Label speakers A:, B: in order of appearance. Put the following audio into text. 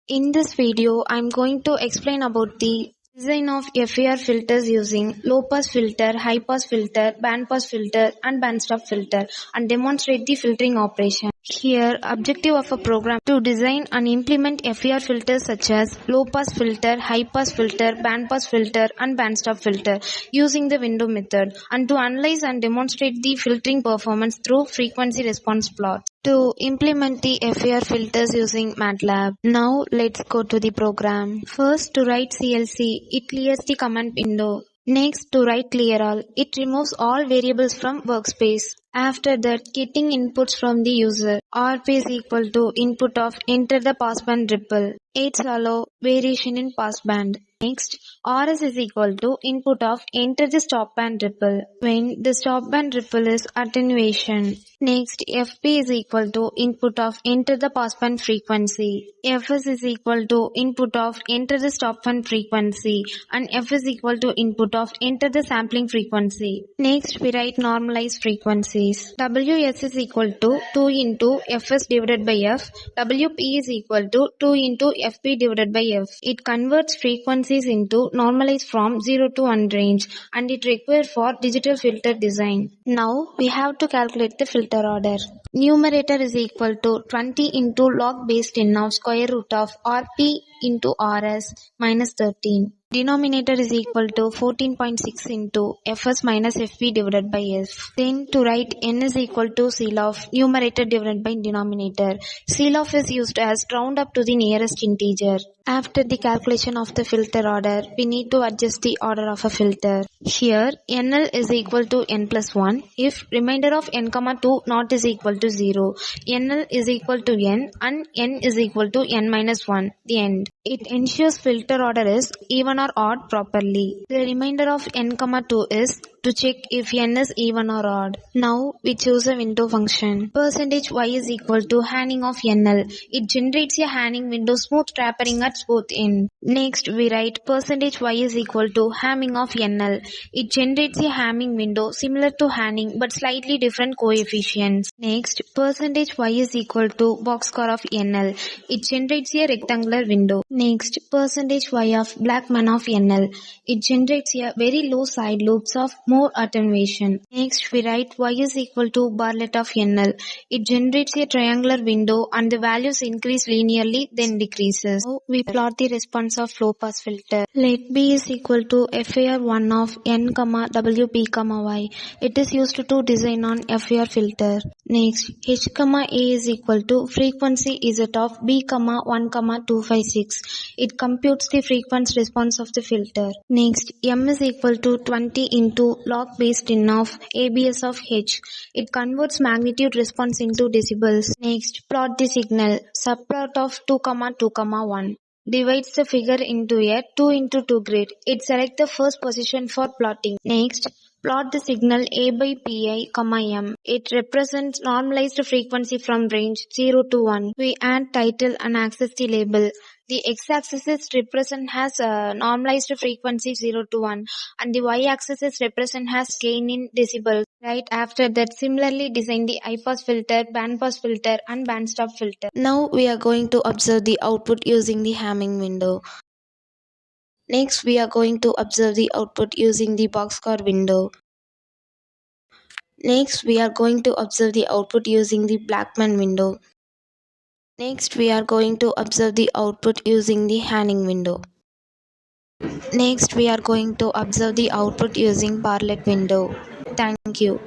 A: In this video, I'm going to explain about the design of FIR filters using low pass filter, high pass filter, band pass filter and band stop filter and demonstrate the filtering operation. Here, objective of a program to design and implement FIR filters such as low pass filter, high pass filter, band pass filter and band stop filter using the window method and to analyze and demonstrate the filtering performance through frequency response plots. To implement the FIR filters using MATLAB. Now let's go to the program. First, to write CLC, it clears the command window. Next, to write clear all, it removes all variables from workspace. After that, getting inputs from the user. RP is equal to input of enter the passband ripple. It's allow variation in passband. Next, RS is equal to input of enter the stop band ripple when the stop band ripple is attenuation. Next, FP is equal to input of enter the passband frequency. FS is equal to input of enter the stop band frequency and F is equal to input of enter the sampling frequency. Next, we write normalized frequencies. WS is equal to 2 into Fs divided by F. WP is equal to 2 into FP divided by F. It converts frequencies into normalized from 0 to 1 range and it required for digital filter design. Now we have to calculate the filter order. Numerator is equal to 20 into log base 10 of square root of Rp into Rs minus 13. Denominator is equal to 14.6 into Fs minus Fp divided by F. Then to write n is equal to CL of numerator divided by denominator. CL of is used as round up to the nearest integer. After the calculation of the filter order, we need to adjust the order of a filter. Here, NL is equal to n plus 1 if remainder of n, 2 not is equal to 0. NL is equal to n and n is equal to n minus 1, the end. It ensures filter order is even or odd properly. The remainder of n, 2 is to check if n is even or odd. Now we choose a window function. Percentage y is equal to Hamming of NL. It generates a Hamming window smooth tapering at both ends. Next we write percentage y is equal to Hamming of NL. It generates a Hamming window similar to Hamming but slightly different coefficients. Next, percentage y is equal to boxcar of NL. It generates a rectangular window. Next, percentage y of Blackman of NL. It generates a very low side loops of more attenuation. Next, we write y is equal to Bartlett of NL. It generates a triangular window and the values increase linearly then decreases. Now, we plot the response of low pass filter. Let B is equal to FIR1 of N, WP, Y. It is used to design on FIR filter. Next, H, A is equal to frequency Z of B, 1,256. It computes the frequency response of the filter. Next, M is equal to 20 into log base 10 of ABS of H. It converts magnitude response into decibels. Next, plot the signal. Subplot of 2, 2, 1. Divides the figure into a 2 into 2 grid. It selects the first position for plotting. Next, plot the signal A by Pi, M. It represents normalized frequency from range 0 to 1. We add title and access the label. The x-axis is represent as normalized frequency 0 to 1 and the y-axis is represent as gain in decibels. Right after that, similarly design the high-pass filter, band-pass filter and band-stop filter. Now we are going to observe the output using the Hamming window. Next, we are going to observe the output using the boxcar window. Next, we are going to observe the output using the Blackman window. Next, we are going to observe the output using the Hamming window. Next, we are going to observe the output using Bartlett window. Thank you.